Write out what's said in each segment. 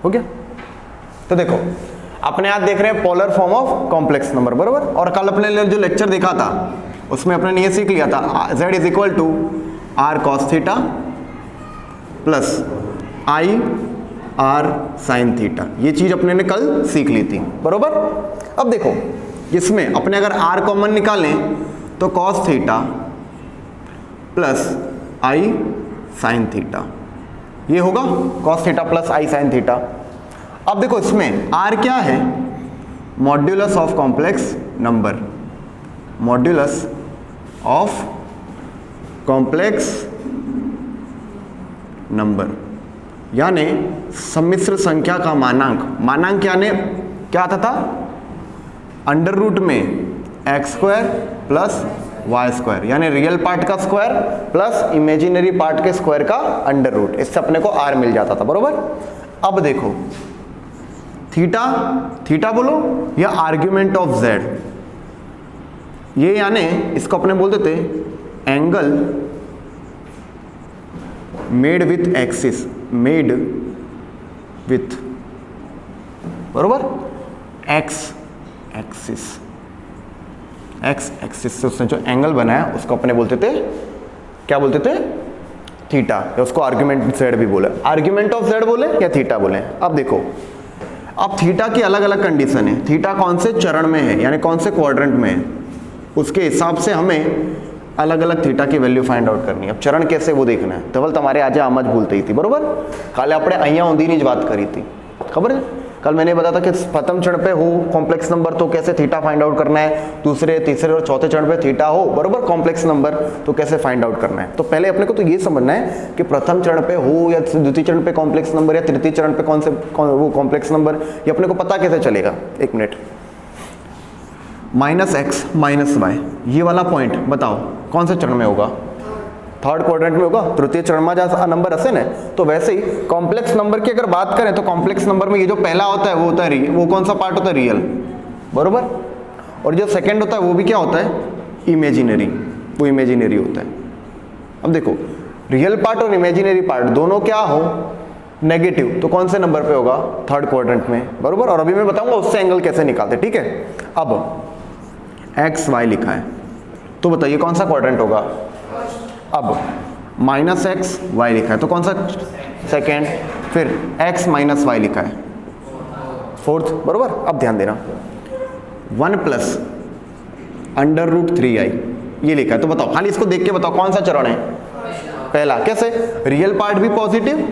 हो गया। तो देखो अपने आज देख रहे हैं polar form of complex number, बरोबर। और कल अपने लिए जो लेक्चर देखा था उसमें अपने ने ये सीख लिया था z is equal to r cos theta plus i r sine theta, ये चीज अपने ने कल सीख ली थी, बरोबर। अब देखो इसमें अपने अगर r कॉमन निकालें तो कॉस थीटा प्लस आई साइन थीटा, ये होगा कॉस थीटा प्लस आई साइन थीटा। अब देखो इसमें r क्या है, modulus of complex number, modulus of complex number यानी सम्मिश्र संख्या का मानांक। मानांक यानी क्या आता था, अंडर रूट में x square plus y square, यानी रियल पार्ट का स्क्वायर प्लस इमेजिनरी पार्ट के स्क्वायर का अंडर रूट, इससे अपने को r मिल जाता था, बरोबर। अब देखो थीटा, थीटा बोलो या आर्ग्यूमेंट ऑफ z, ये यानी इसको अपने बोलते थे angle made with axis, made with, बरोबर, एक्स एक्सिस, एक्स एक्सिस से उसने जो एंगल बनाया उसको अपने बोलते थे, क्या बोलते थे, थीटा, या उसको आर्ग्यूमेंट z भी बोले, आर्ग्यूमेंट ऑफ z बोले या थीटा बोले। अब देखो अब थीटा की अलग अलग कंडीशन है, थीटा कौन से चरण में है यानी कौन से क्वाड्रेंट में है, उसके हिसाब से हमें अलग अलग थीटा की वैल्यू फाइंड आउट करनी है। अब चरण कैसे वो देखना है, धवल तुम्हारे आज आमज भूलते ही थी, बरोबर। काले अपने अहिया ऊंधी बात करी थी, खबर है। कल मैंने बताया था कि प्रथम चरण पे हो कॉम्प्लेक्स नंबर तो कैसे थीटा फाइंड आउट करना है, दूसरे तीसरे और चौथे चरण पे थीटा हो, बरोबर, कॉम्प्लेक्स नंबर तो कैसे फाइंड आउट करना है। तो पहले अपने को तो ये समझना है कि प्रथम चरण पे हो या द्वितीय चरण पे कॉम्प्लेक्स नंबर या तृतीय चरण पे वो कॉम्प्लेक्स नंबर, ये अपने को पता कैसे चलेगा। एक minute, minus x minus y, ये वाला पॉइंट बताओ कौन से चरण में होगा, थर्ड क्वाड्रेंट में होगा, तृतीय चरण में जहाँ नंबर असे न। तो वैसे ही कॉम्प्लेक्स नंबर की अगर बात करें तो कॉम्प्लेक्स नंबर में ये जो पहला होता है वो होता है वो कौन सा पार्ट होता है, रियल, बरोबर। और जो सेकंड होता है वो भी क्या होता है, इमेजिनरी, वो इमेजिनरी होता है। अब देखो रियल पार्ट और इमेजिनरी पार्ट दोनों क्या हो, नेगेटिव, तो कौन से नंबर पे होगा, थर्ड क्वाड्रेंट में, बरोबर। और अभी मैं बताऊंगा उससे एंगल कैसे निकालते, ठीक है। अब एक्स वाई लिखा है तो बताइए कौन सा क्वाड्रेंट होगा। अब माइनस एक्स वाई लिखा है तो कौन सा, सेकेंड। फिर एक्स माइनस वाई लिखा है फोर्थ, बरोबर। अब ध्यान देना 1 प्लस अंडर रूट 3i ये लिखा है, तो बताओ खाली इसको देख के बताओ कौन सा चरण है, पहला। कैसे, रियल पार्ट भी पॉजिटिव,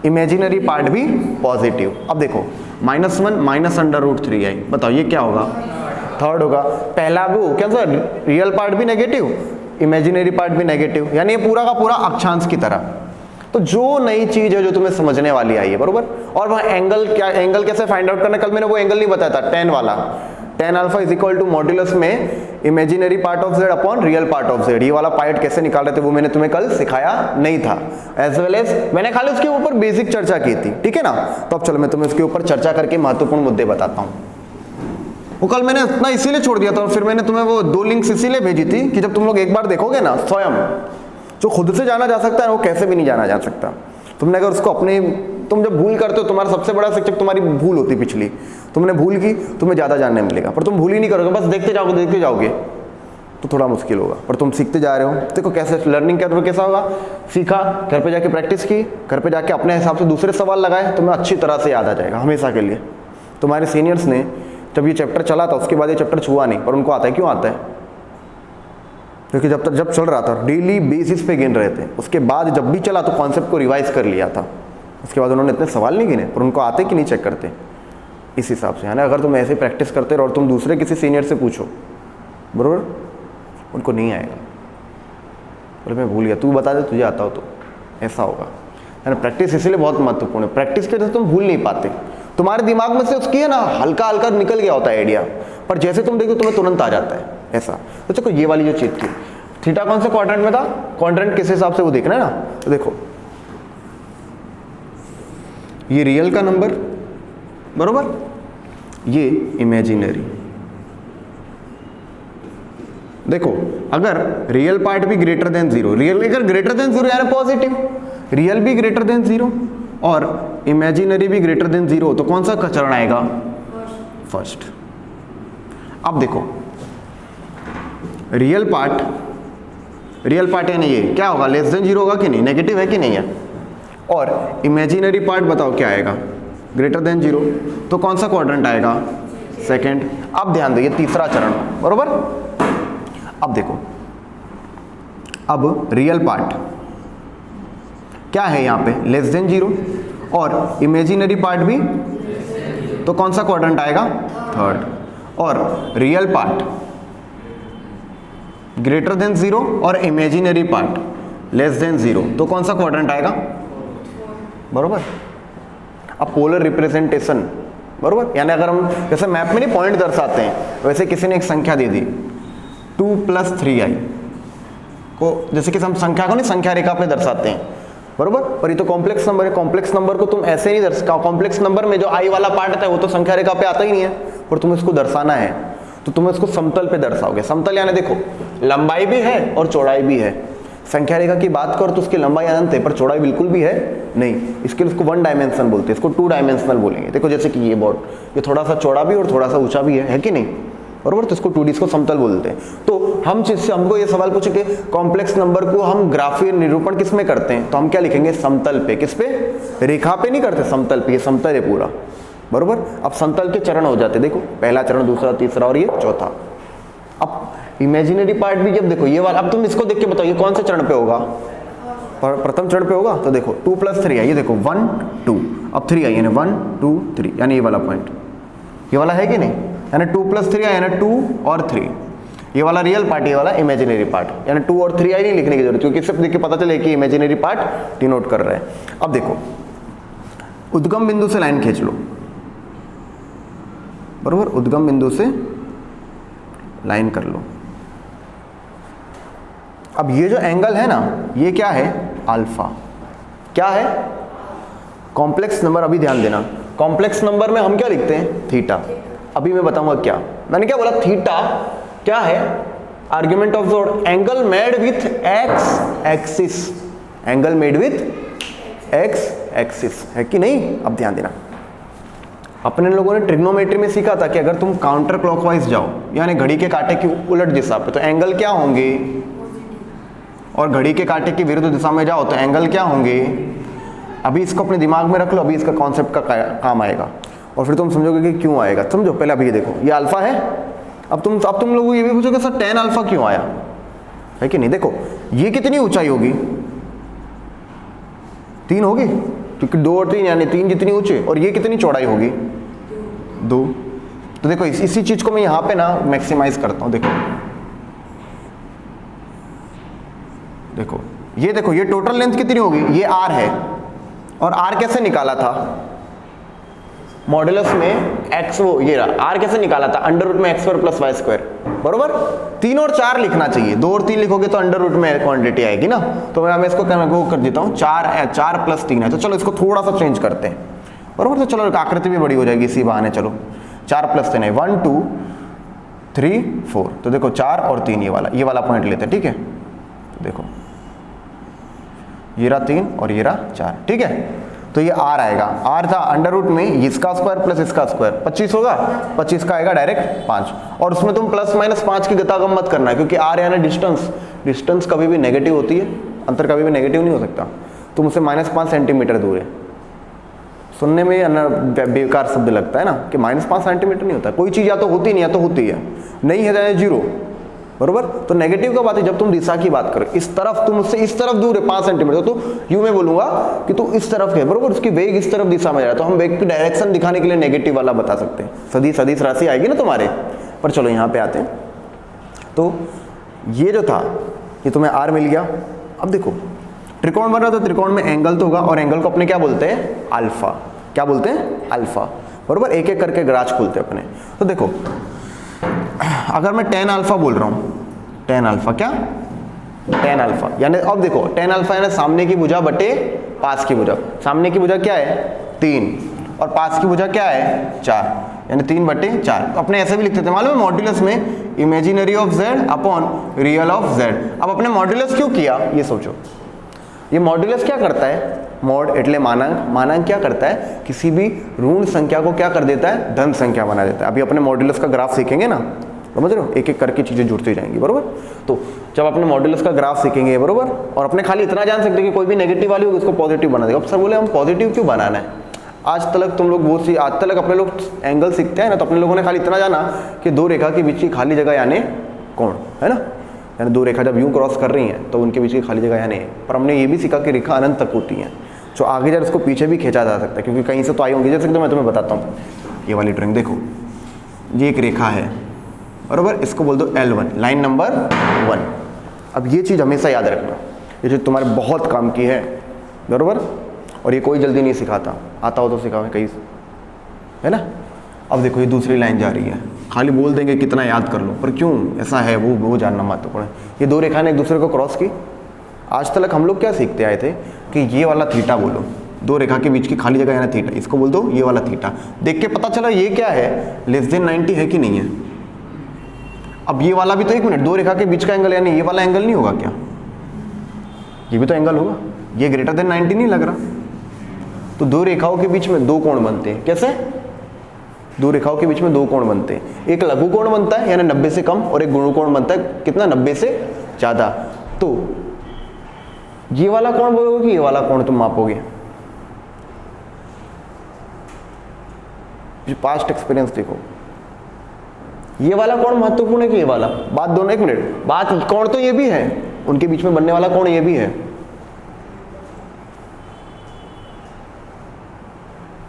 इमेजिनरी पार्ट भी पॉजिटिव। अब देखो -1 माइनस अंडर रूट 3i, बताओ ये क्या होगा, थर्ड होगा। पहला वो क्या, रियल पार्ट भी नेगेटिव, इमेजिनरी पार्ट भी नेगेटिव, यानी ये पूरा का पूरा अक्षांश की तरह। तो जो नई चीज है जो तुम्हें समझने वाली आई है, बरोबर। और वह एंगल, क्या एंगल कैसे फाइंड आउट करना, कल मैंने वो एंगल नहीं बताया था, tan वाला, tan alpha is equal to modulus में imaginary part of z upon real part of z, ये वाला पार्ट कैसे निकाल रहे थे वो मैंने तुम्हें कल सिखाया नहीं था। एज वेल एज मैंने खाली उसके ऊपर बेसिक चर्चा की थी, ठीक है ना। तो अब चलो मैं तुम्हें उसके ऊपर चर्चा करके महत्वपूर्ण मुद्दे बताता हूँ। वो कल मैंने इतना इसीलिए छोड़ दिया था और फिर मैंने तुम्हें वो 2 लिंक्स इसीलिए भेजी थी कि जब तुम लोग एक बार देखोगे ना स्वयं, जो खुद से जाना जा सकता है वो कैसे भी नहीं जाना जा सकता। तुमने अगर उसको अपने, तुम जब भूल करते हो, तुम्हारा सबसे बड़ा शिक्षक तुम्हारी भूल होती पिछली, तुमने भूल की, तुम्हें ज़्यादा जानने मिलेगा। पर तुम भूल ही नहीं करोगे, बस देखते जाओगे तो थोड़ा मुश्किल होगा। पर तुम सीखते जा रहे हो, देखो कैसे लर्निंग कर, कैसा होगा, सीखा, घर पे जाके प्रैक्टिस की, घर पे जाके अपने हिसाब से दूसरे सवाल लगाए, तुम्हें अच्छी तरह से याद आ जाएगा हमेशा के लिए। तुम्हारे सीनियर्स ने जब ये चैप्टर चला था उसके बाद ये चैप्टर छुआ नहीं, पर उनको आता है। क्यों आता है, क्योंकि जब चल रहा था डेली बेसिस पे गिन रहे थे, उसके बाद जब भी चला तो कॉन्सेप्ट को रिवाइज कर लिया था, उसके बाद उन्होंने इतने सवाल नहीं गिने, पर उनको आते कि नहीं चेक करते इस हिसाब से। यानी अगर तुम ऐसे प्रैक्टिस करते रहो और तुम दूसरे किसी सीनियर से पूछो, बरोबर, उनको नहीं आएगा, बोले मैं भूल गया, तू बता दे तुझे आता हो, तो ऐसा होगा। यानी प्रैक्टिस इसीलिए बहुत महत्वपूर्ण है, प्रैक्टिस के वजह से तुम भूल नहीं पाते। तुम्हारे दिमाग में से उसकी है ना हल्का हल्का निकल गया होता है आइडिया, पर जैसे तुम देखो तुम्हें तुरंत आ जाता है ऐसा। तो चलो ये वाली जो चीज थी, थीटा कौन से क्वाड्रेंट में था, क्वाड्रेंट किस हिसाब से वो देखना है ना। तो देखो ये रियल का नंबर, बरोबर, ये इमेजिनरी। देखो अगर रियल पार्ट भी ग्रेटर देन 0, रियल अगर ग्रेटर देन 0 यानी पॉजिटिव, रियल भी ग्रेटर देन 0 और इमेजिनरी भी ग्रेटर देन 0 तो कौन सा चरण आएगा? फर्स्ट। अब देखो रियल पार्ट यानी ये क्या होगा? लेस देन 0 होगा कि नहीं? नेगेटिव है कि नहीं है? और इमेजिनरी पार्ट बताओ क्या आएगा? ग्रेटर देन 0 तो कौन सा क्वाड्रेंट आएगा? सेकेंड। अब ध्यान दो ये तीसरा चरण, बरोबर। अब देखो, अब रियल पार्ट क्या है यहाँ पे? लेस देन 0 और इमेजिनरी पार्ट भी, तो कौन सा क्वाड्रेंट आएगा? थर्ड। और रियल पार्ट ग्रेटर देन 0 और इमेजिनरी पार्ट लेस देन 0 तो कौन सा क्वाड्रेंट आएगा? बरोबर। अब पोलर रिप्रेजेंटेशन, बरोबर, यानी अगर हम जैसे मैप में नहीं पॉइंट दर्शाते हैं, वैसे किसी ने एक संख्या दे दी 2 + 3i को, जैसे कि हम संख्या को नहीं संख्या रेखा पे दर्शाते हैं, बरोबर। पर ये तो कॉम्प्लेक्स नंबर है, कॉम्प्लेक्स नंबर को तुम ऐसे नहीं दर्शा, कॉम्प्लेक्स नंबर में जो i वाला पार्ट है वो तो संख्या रेखा पे आता ही नहीं है, पर तुम्हें इसको दर्शाना है तो तुम इसको समतल पे दर्शाओगे। समतल यानी देखो लंबाई भी है और चौड़ाई भी है। संख्या रेखा की बात करो तो उसकी लंबाई अनंत है पर चौड़ाई बिल्कुल भी है नहीं, इसके लिए उसको 1 डायमेंशन बोलते हैं, इसको 2 डायमेंशनल बोलेंगे। देखो जैसे कि ये बोर्ड, ये थोड़ा सा चौड़ा भी और थोड़ा सा ऊंचा भी है कि नहीं, बरोबर, तो इसको 2D, इसको समतल बोलते हैं। तो हम जिससे हमको ये सवाल पूछे कि कॉम्प्लेक्स नंबर को हम ग्राफीय निरूपण किस में करते हैं, तो हम क्या लिखेंगे? समतल पे। किस पे? रेखा पे नहीं करते, समतल पे। ये समतल है पूरा, बरोबर। अब समतल के चरण हो जाते, देखो पहला चरण, दूसरा, तीसरा और ये चौथा। अब इमेजिनरी पार्ट भी जब देखो ये वाला, अब तुम इसको देख के बताओ ये कौन से चरण पे होगा? प्रथम चरण पे होगा। तो देखो 2 + 3 है, ये देखो 1 2, अब 3 आई यानी 1 2 3, यानी ये वाला पॉइंट, ये वाला है कि नहीं? यानी 2 + 3 आई यानी 2 और 3, ये वाला रियल पार्ट, ये वाला इमेजिनरी पार्ट, यानी 2 और 3 आई नहीं लिखने की जरूरत, क्योंकि सिर्फ देख के पता चले कि इमेजिनरी पार्ट डिनोट कर रहा है। अब देखो उद्गम बिंदु से लाइन खींच लो, बरोबर, उद्गम बिंदु से लाइन कर लो। अब ये जो एंगल है ना, ये क्या है? अल्फा। क्या है? Complex number. अभी ध्यान देना, कॉम्प्लेक्स नंबर में हम क्या लिखते हैं? थीटा। अभी मैं बताऊंगा क्या, मैंने क्या बोला? थीटा क्या है? Argument of the angle made with x axis, angle made with x axis, है कि नहीं? अब ध्यान देना, अपने लोगों ने ट्रिग्नोमेट्री में सीखा था कि अगर तुम काउंटर क्लॉकवाइज जाओ, यानी घड़ी के कांटे की उलट दिशा पे, तो एंगल क्या होंगे? और घड़ी के कांटे की विरुद्ध दिशा में जाओ तो एंगल क्या होंगे? अभी इसको अपने दिमाग में रख लो, अभी इसका कॉन्सेप्ट का काम आएगा और फिर तुम समझोगे कि क्यों आएगा। समझो पहले, अभी ये देखो ये अल्फा है। अब तुम लोग ये भी पूछोगे सर tan अल्फा क्यों आया, है कि नहीं? देखो ये कितनी ऊंचाई होगी? 3 होगी, क्योंकि 2 और 3 यानी 3 जितनी ऊंची, और ये कितनी चौड़ाई होगी? 2। तो देखो इसी चीज को मैं यहाँ पे ना मैक्सिमाइज करता हूँ। देखो ये टोटल लेंथ कितनी होगी? ये r है, और r कैसे निकाला था? मॉड्यूलस में x, वो ये रहा, r कैसे निकाला था? अंडर रूट में x² + y², बरोबर। 3 और 4 लिखना चाहिए, 2 और 3 लिखोगे तो अंडर रूट में क्वांटिटी आएगी ना। तो मैं इसको कर देता हूँ 4 + 3 है, तो चलो इसको थोड़ा सा चेंज करते हैं, बरोबर। तो चलो आकृति भी बड़ी हो जाएगी इसी बहाने। चलो 4 + 3 है, 1 2 3 4, तो देखो 4 और 3 ये वाला पॉइंट लेते हैं, ठीक है। तो देखो ये रहा 3 और ये रहा 4, ठीक है। तो ये r आएगा, r था अंडर रूट में इसका स्क्वायर प्लस इसका स्क्वायर, 25 होगा, 25 का आएगा डायरेक्ट 5, और उसमें तुम ±5 की गतागम मत करना है, क्योंकि r यानी डिस्टेंस कभी भी नेगेटिव होती है, अंतर कभी भी नेगेटिव नहीं हो सकता। तुम उससे -5 सेंटीमीटर दूर है। सुनने में बेकार शब्द लगता है ना कि -5 सेंटीमीटर नहीं होता, कोई चीज़ या तो होती नहीं या तो होती है, नहीं है तो 0, बरोबर। तो नेगेटिव का बात है जब तुम दिशा की बात करो, इस तरफ तुम उससे इस तरफ दूर है 5 सेंटीमीटर, तो यूं मैं बोलूंगा कि तू इस तरफ है, बरोबर। उसकी वेग इस तरफ दिशा में जा रहा है, तो हम वेग की डायरेक्शन दिखाने के लिए नेगेटिव वाला बता सकते हैं। सदिश राशि आएगी ना तुम्हारे पर। चलो यहाँ पे आते हैं, तो ये जो था ये तुम्हें r मिल गया। अब देखो त्रिकोण बन रहा था, त्रिकोण में एंगल तो होगा, और एंगल को अपने क्या बोलते हैं? अल्फा। क्या बोलते हैं? अल्फा, बरोबर। एक एक करके ग्राज खोलते हैं अपने। तो देखो अगर मैं tan अल्फा बोल रहा हूँ, tan अल्फा क्या? tan अल्फा यानी, अब देखो tan अल्फा यानी सामने की भुजा बटे पास की भुजा। सामने की भुजा क्या है? 3, और पास की भुजा क्या है? 4, यानी 3/4। अपने ऐसे भी लिखते थे मालूम है मॉड्यूलस में, imaginary of z upon real of z। अब अपने मॉड्यूलस क्यों किया ये सोचो। ये मॉड्यूलस क्या करता है? मॉड एटले मानांक। मानांक क्या करता है, किसी भी ऋण संख्या को क्या कर देता है, धन संख्या बना देता है। अभी अपने मॉड्यूलस का ग्राफ सीखेंगे ना, समझ रहे हो, एक एक करके चीजें जुड़ती जाएंगी, बरोबर। तो जब अपने मॉड्यूलस का ग्राफ सीखेंगे, बरोबर, और अपने खाली इतना जान सकते हैं कि कोई भी नेगेटिव वाली होगी उसको पॉजिटिव बना देगा। अब सर बोले हम पॉजिटिव क्यों बनाना है, आज तक तुम लोग बहुत सी, आज तक अपने लोग एंगल सीखते हैं ना, तो अपने लोगों ने खाली इतना जाना कि दो रेखा के बीच की खाली जगह यानी कोण, है ना, यानी दो रेखा जब यूं क्रॉस कर रही हैं तो उनके बीच की खाली जगह यानी है। पर हमने ये भी सीखा कि रेखा अनंत तक होती है, जो आगे जाकर उसको पीछे भी खींचा जा सकता है, क्योंकि कहीं से तो आई होंगी। जैसे कि मैं तुम्हें बताता हूँ, ये वाली ड्राइंग देखो, ये एक रेखा है, बरोबर, इसको बोल दो L1, लाइन नंबर 1। अब ये चीज़ हमेशा याद रखना, ये चीज़ तुम्हारे बहुत काम की है, बरोबर, और ये कोई जल्दी नहीं सिखाता, आता हो तो सिखाओ कहीं, है ना। अब देखो ये दूसरी लाइन जा रही है, खाली बोल देंगे कितना याद कर लो, पर क्यों ऐसा है वो जानना महत्वपूर्ण है। ये दो रेखा ने एक दूसरे को क्रॉस की। आज तक हम लोग क्या सीखते आए थे कि ये वाला थीटा बोलो, दो रेखा के बीच की खाली जगह यानी थीटा, इसको बोल दो ये वाला थीटा। देख के पता चला ये क्या है, लेस देन 90 है कि नहीं है। अब ये वाला भी तो, एक मिनट, दो रेखा के बीच का एंगल यानी ये वाला एंगल नहीं होगा क्या, ये भी तो एंगल होगा, ये ग्रेटर देन 90 नहीं लग रहा। तो दो रेखाओं के बीच में दो कोण बनते हैं, कैसे, दो रेखाओं के बीच में दो कोण बनते हैं, एक लघु कोण बनता है यानी 90 से कम, और एक गुणु कोण बनता है कितना, 90 से ज्यादा। तो ये वाला कोण बोलोगे कि ये वाला कोण तुम मापोगे, पास्ट एक्सपीरियंस देखो, ये वाला कोण महत्वपूर्ण है कि ये वाला, बात दोनों, एक मिनट, बात कोण तो ये भी है, उनके बीच में बनने वाला कोण ये भी है,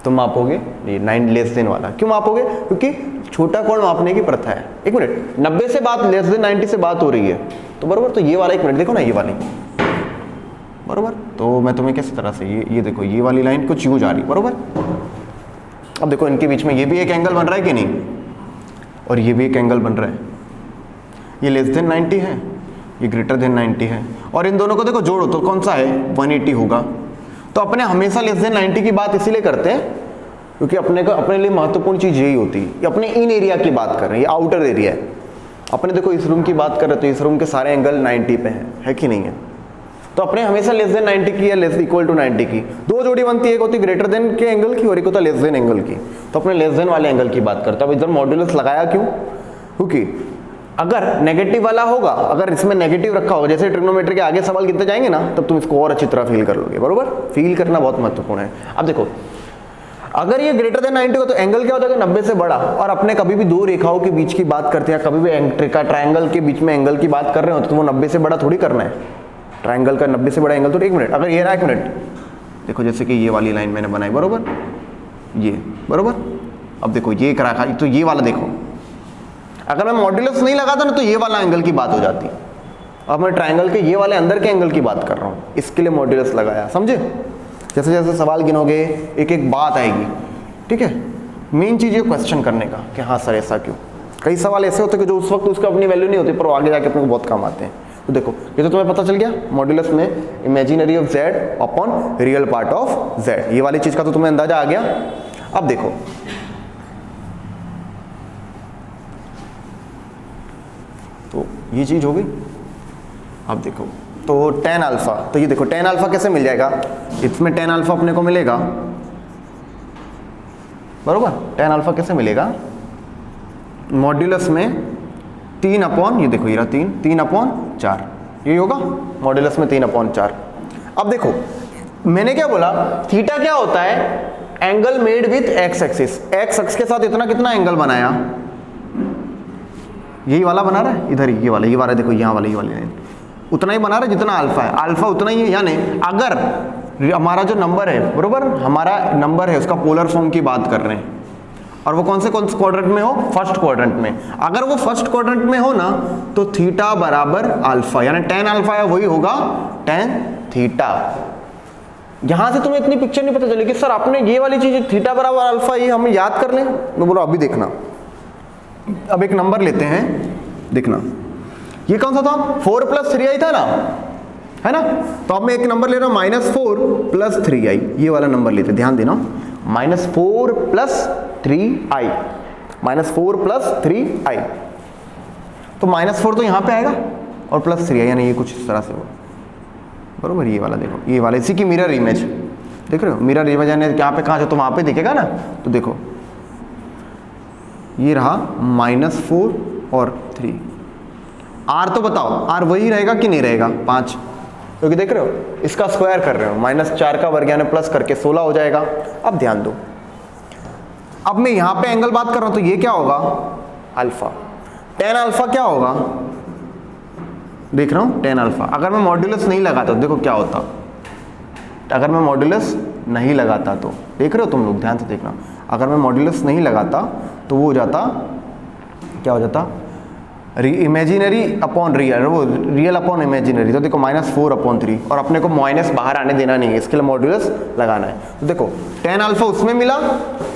तो मापोगे ये 9 लेस देन वाला। क्यों मापोगे, क्योंकि छोटा कोण मापने की प्रथा है। एक मिनट, 90 से बात, लेस देन 90 से बात हो रही है, तो बरोबर, तो ये वाला, एक मिनट देखो ना, ये वाली, बरोबर, तो मैं तुम्हें किस तरह से, ये देखो, ये वाली लाइन कुछ यूं जा रही, बरोबर। अब देखो इनके बीच में ये भी एक एंगल बन रहा है कि नहीं, और ये भी एक एंगल बन रहा है, ये लेस देन 90 है, ये ग्रेटर देन 90 है, और इन दोनों को देखो जोड़ो तो कौन सा है, 180 होगा। तो अपने हमेशा लेस देन 90 की बात इसीलिए करते हैं क्योंकि अपने लिए महत्वपूर्ण चीज यही होती है। ये अपने इन एरिया की बात कर रहे हैं, ये आउटर एरिया है। अपने देखो इस रूम की बात कर रहे तो इस रूम के सारे एंगल 90 पे है कि नहीं है। तो अपने हमेशा लेस देन 90 की या लेस इक्वल टू 90 की दो जोड़ी बनती है, एक होती है ग्रेटर देन के एंगल की और एक होता है लेस देन एंगल की। तो अपने लेस देन वाले एंगल की बात करते हैं। अब इधर मॉड्यूलस लगाया क्यों, क्योंकि अगर नेगेटिव वाला होगा, अगर इसमें नेगेटिव रखा होगा, जैसे ट्रिग्नोमेट्री के आगे सवाल गिनते जाएंगे ना, तब तुम इसको और अच्छी तरह फील कर लोगे, बरोबर। फील करना बहुत महत्वपूर्ण है। अब देखो अगर ये ग्रेटर देन 90 हो तो एंगल क्या होता है, 90 से बड़ा। और अपने कभी भी दो रेखाओं के बीच की बात करते हैं, कभी भी ट्रायंगल के बीच में एंगल की बात कर रहे हो तो वो 90 से बड़ा थोड़ी करना है, ट्रायंगल का 90 से बड़ा एंगल। तो एक मिनट, अगर ये रहा, एक मिनट देखो, जैसे कि ये वाली लाइन मैंने बनाई, बरोबर, ये बरोबर। अब देखो ये करा, तो ये वाला देखो, अगर मैं मॉड्यूलस नहीं लगाता ना तो ये वाला एंगल की बात हो जाती। अब मैं ट्रायंगल के ये वाले अंदर के एंगल की बात कर रहा हूँ, इसके लिए मॉड्यूलस लगाया, समझे। जैसे जैसे सवाल गिनोगे एक एक बात आएगी, ठीक है। मेन चीज़ ये क्वेश्चन करने का कि हाँ सर ऐसा क्यों। कई सवाल ऐसे होते हैं कि जो उस वक्त उसका अपनी वैल्यू नहीं होती, पर वो आगे जाके अपने को बहुत काम आते हैं। तो देखो ये तो तुम्हें पता चल गया, मॉड्यूलस में imaginary of z upon real part of z, ये वाली चीज़ का तो तुम्हें अंदाजा आ गया। अब देखो तो ये चीज़ हो गई। अब देखो तो tan अल्फा, तो ये देखो tan अल्फा कैसे मिल जाएगा, इसमें tan अल्फा अपने को मिलेगा, बरोबर। tan अल्फा कैसे मिलेगा, मॉड्यूलस में 3 अपॉन, ये देखो ये रहा 3 अपॉन 4, ये होगा मॉड्यूलस में 3 अपॉन 4। अब देखो मैंने क्या बोला, थीटा क्या होता है, angle made with x axis. X x के साथ इतना कितना एंगल बनाया, यही वाला बना रहा है, इधर ये वाला देखो, यहाँ वाला ये वाली लाइन उतना ही बना रहा है जितना अल्फा है, अल्फा उतना ही है। यानी अगर हमारा जो नंबर है, बरोबर, हमारा नंबर है उसका पोलर फॉर्म की बात कर रहे हैं, और वो कौन से क्वाड्रेंट में हो, फर्स्ट क्वाड्रेंट में। अगर वो फर्स्ट क्वाड्रेंट में हो ना तो थीटा बराबर अल्फा, यानी tan अल्फा है वही होगा tan थीटा। यहां से तुम्हें इतनी पिक्चर नहीं पता चली कि सर आपने ये वाली चीज थीटा बराबर अल्फा ये हमें याद कर लें, मैं बोलो अभी देखना। अब एक नंबर लेते हैं, देखना ये कौन सा था, 4 + 3i था ना, है ना। तो अब मैं एक नंबर ले रहा हूं -4 + 3i, ये वाला नंबर लेते, ध्यान देना, -4 + 3i, -4 + 3i। तो -4 तो यहाँ पे आएगा और +3i, यानी ये कुछ इस तरह से होगा, बरोबर। ये वाला देखो, ये वाला इसी की मिरर इमेज, देख रहे हो मिरर इमेज यानी यहाँ पे कहाँ जो तो वहाँ पे दिखेगा ना। तो देखो ये रहा -4 और 3। आर तो बताओ आर वही रहेगा कि नहीं रहेगा 5, क्योंकि देख रहे हो इसका स्क्वायर कर रहे हो, -4 का वर्ग यानी प्लस करके 16 हो जाएगा। अब ध्यान दो, अब मैं यहाँ पे एंगल बात कर रहा हूँ तो ये क्या होगा अल्फा। tan अल्फा क्या होगा देख रहा हूँ tan अल्फा। अगर मैं मॉड्यूलस नहीं लगाता तो देखो क्या होता, अगर मैं मॉड्यूलस नहीं लगाता तो देख रहे हो तुम लोग ध्यान से देखना, अगर मैं मॉड्यूलस नहीं लगाता तो वो हो जाता क्या हो जाता इमेजिनरी अपॉन रियल, वो रियल अपॉन इमेजिनरी। तो देखो -4/3 और अपने को माइनस बाहर आने देना नहीं है, इसके लिए मॉड्यूलस लगाना है। तो देखो tan अल्फा उसमें मिला,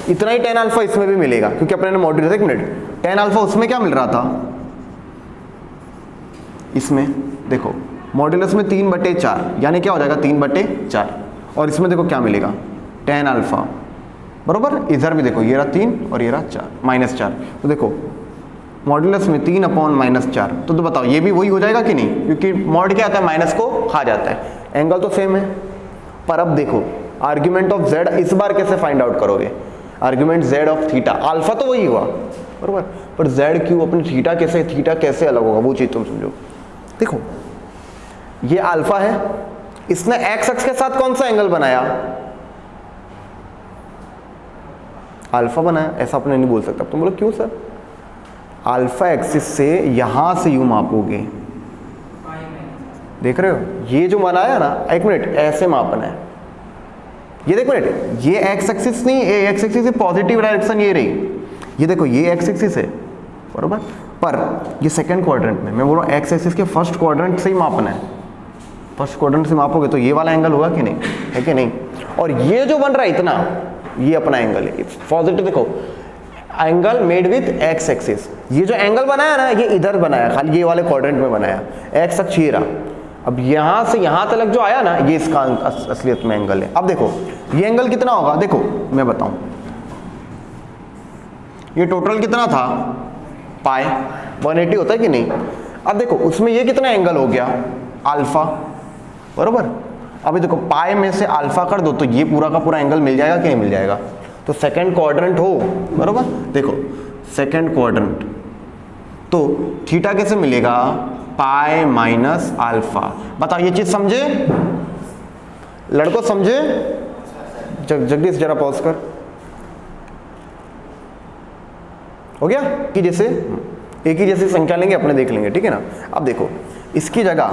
इतना ही tan अल्फा इसमें भी मिलेगा क्योंकि अपने ने मॉड्यूलस, एक मिनट tan अल्फा उसमें क्या मिल रहा था इसमें देखो मॉड्यूलस में 3/4 यानी क्या हो जाएगा 3/4 और इसमें देखो क्या मिलेगा tan अल्फा बरोबर। इधर भी देखो ये रहा 3 और ये रहा 4 -4। तो देखो मॉड्यूलस में 3/-4 तो बताओ ये भी वही हो जाएगा कि नहीं, क्योंकि मॉड क्या आता है माइनस को खा जाता है। एंगल तो सेम है, पर अब देखो आर्ग्यूमेंट ऑफ z इस बार कैसे फाइंड आउट करोगे, argument z of theta, alpha तो वही हुआ बरोबर, पर z क्यों अपने थीटा कैसे अलग होगा वो चीज तुम समझो। देखो ये अल्फा है, इसने x अक्ष के साथ कौन सा एंगल बनाया अल्फा बनाया, ऐसा अपने नहीं बोल सकता। तुम बोलो क्यों सर, अल्फा एक्सिस से यहां से यूं मापोगे, देख रहे हो ये जो बनाया ना, एक मिनट ऐसे मापना है, ये देखो मिनट ये एक्स एक्सिस नहीं, एक्स एक्सिस से पॉजिटिव डायरेक्शन ये रही, ये देखो ये एक्स एक्सिस है बरोबर, पर ये सेकंड क्वाड्रेंट में, मैं बोल रहा हूँ एक्स एक्सिस के फर्स्ट क्वाड्रेंट से ही मापना है, फर्स्ट क्वाड्रेंट से मापोगे तो ये वाला एंगल होगा कि नहीं, है कि नहीं। और ये जो बन रहा है इतना, ये अपना एंगल है पॉजिटिव, देखो angle made with x axis, ये जो एंगल बनाया ना ये इधर बनाया, खाली ये वाले क्वाड्रेंट में बनाया, एक्स अक्ष ये रहा। अब यहां से यहां तक जो आया ना ये इसका असलियत में एंगल है। अब देखो ये एंगल कितना होगा, देखो मैं बताऊं ये टोटल कितना था पाई 180 होता है कि नहीं। अब देखो उसमें ये कितना एंगल हो गया अल्फा बरोबर। अभी देखो पाई में से अल्फा कर दो तो ये पूरा का पूरा एंगल मिल जाएगा कि नहीं मिल जाएगा, तो सेकंड क्वाड्रेंट हो बरोबर। देखो सेकंड क्वाड्रेंट तो थीटा कैसे मिलेगा पाई माइनस अल्फा। बताओ ये चीज समझे लड़कों, समझे। जगदीश जरा पॉज कर, हो गया कि जैसे एक ही जैसी संख्या लेंगे अपने देख लेंगे, ठीक है ना। अब देखो इसकी जगह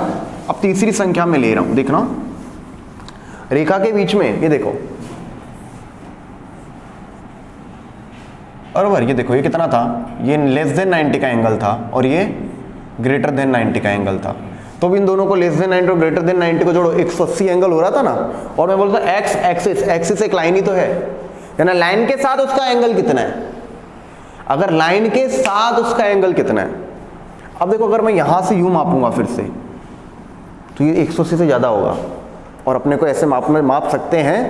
अब तीसरी संख्या में ले रहा हूं, देखना रेखा के बीच में ये देखो बराबर, ये देखो ये कितना था, ये लेस देन 90 का एंगल था और ये ग्रेटर देन 90 का एंगल था। तो इन दोनों को लेस देन 90 और ग्रेटर देन 90 को जोड़ो 180 एंगल हो रहा था ना। और मैं बोलता एक्स एक्सिस, एक्सिस एक लाइन ही तो है, यानी लाइन के साथ उसका एंगल कितना है, अगर लाइन के साथ उसका एंगल कितना है। अब देखो अगर मैं यहां से यूं मापूंगा फिर से तो ये 180 से ज्यादा होगा, और अपने को ऐसे माप सकते हैं,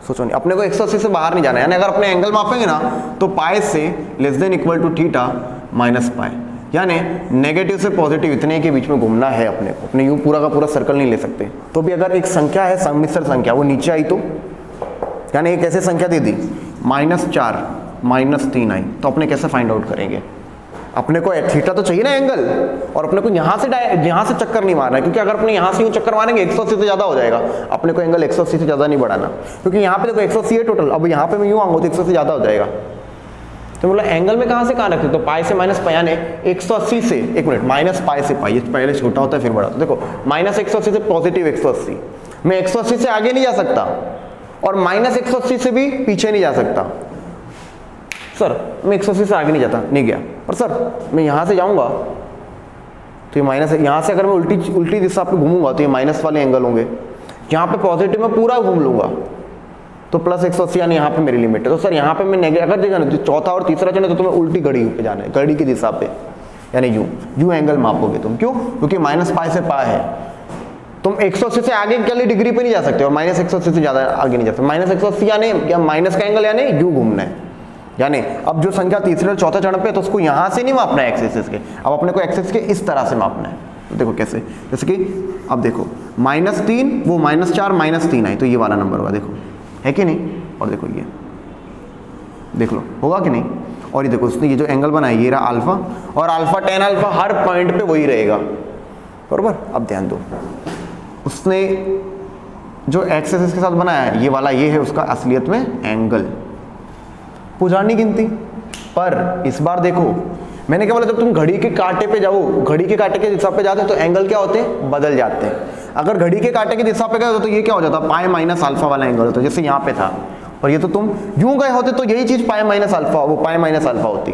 सोचो नहीं अपने को 180 से बाहर नहीं जाना है, यानी अगर अपने एंगल मापेंगे ना तो पाई से less than equal to theta minus pi, यानी नेगेटिव से पॉजिटिव इतने के बीच में घूमना है अपने को, अपने यूं पूरा का पूरा सर्कल नहीं ले सकते। तो भी अगर एक संख्या है सम्मिश्र संख्या वो नीचे आई तो, यानी एक ऐसे संख्या दे दी -4 -3 आई, तो अपने कैसे फाइंड आउट करेंगे, अपने को थीटा तो चाहिए ना एंगल, और अपने को यहां से चक्कर नहीं मारना है, क्योंकि अगर अपने यहां से यूं चक्कर मारेंगे 180 से ज्यादा हो जाएगा, अपने को एंगल 180 से ज्यादा नहीं बढ़ाना, क्योंकि यहाँ पे देखो 180 है टोटल, अब यहाँ पे मैं यूं आऊंगा तो 180 से ज्यादा हो जाएगा। तो मतलब एंगल में कहां से कहां रखते, तो पाई से माइनस पाई, यानी 180 से, एक मिनट माइनस पाई से पाई, पहले छोटा होता है फिर बड़ा, तो देखो -180 से पॉजिटिव 180, मैं 180 से आगे नहीं जा सकता और -180 से भी पीछे नहीं जा सकता। सर मैं 180 से आगे नहीं जाता, नहीं गया, पर सर मैं यहाँ से जाऊँगा तो ये माइनस है, यहाँ से अगर मैं उल्टी दिशा पे घूमूंगा तो ये माइनस वाले एंगल होंगे, यहाँ पे पॉजिटिव में पूरा घूम लूंगा तो +180, यानी यहाँ पे मेरी लिमिट है। तो सर यहाँ पे मैं नेगेटिव अगर देखा तो चौथा और तीसरा चुने तो तुम्हें उल्टी घड़ी पे जाना है, घड़ी की दिशा पे, यानी यूं एंगल मापोगे तुम, क्यों, क्योंकि -पाई से पाई है, तुम 180 से आगे वाली डिग्री पे नहीं जा सकते और -180 से ज्यादा आगे नहीं जा सकते। -180 यानी क्या, माइनस का एंगल यानी यूं घूमना है, यानी अब जो संख्या तीसरे और चौथे चरण पे तो उसको यहां से नहीं मापना है एक्सिस के, अब अपने को एक्सिस के इस तरह से मापना है। तो देखो कैसे, जैसे कि अब देखो -3 वो -4 -3 आई तो ये वाला नंबर होगा, देखो है कि नहीं। और देखो ये देख लो होगा कि नहीं। और ये देखो उसने ये जो एंगल बनाया ये रहा अल्फा, और अल्फा टेन अल्फा हर पॉइंट पे वही रहेगा, बरोबर। अब ध्यान दो, उसने जो एक्स एक्सिस के साथ बनाया है ये वाला, ये है उसका असलियत में एंगल, पुजारनी गिनती। पर इस बार देखो मैंने क्या बोला, जब तुम घड़ी के कांटे पे जाओ, घड़ी के कांटे के दिशा पे जाते हो तो एंगल क्या होते हैं, बदल जाते हैं। अगर घड़ी के कांटे की दिशा पे गए तो ये क्या हो जाता, पाई माइनस अल्फा वाला एंगल होता है, जैसे यहाँ पे था। और ये तो तुम यूं गए होते तो यही चीज पाई माइनस अल्फा, वो पाई माइनस अल्फा होती।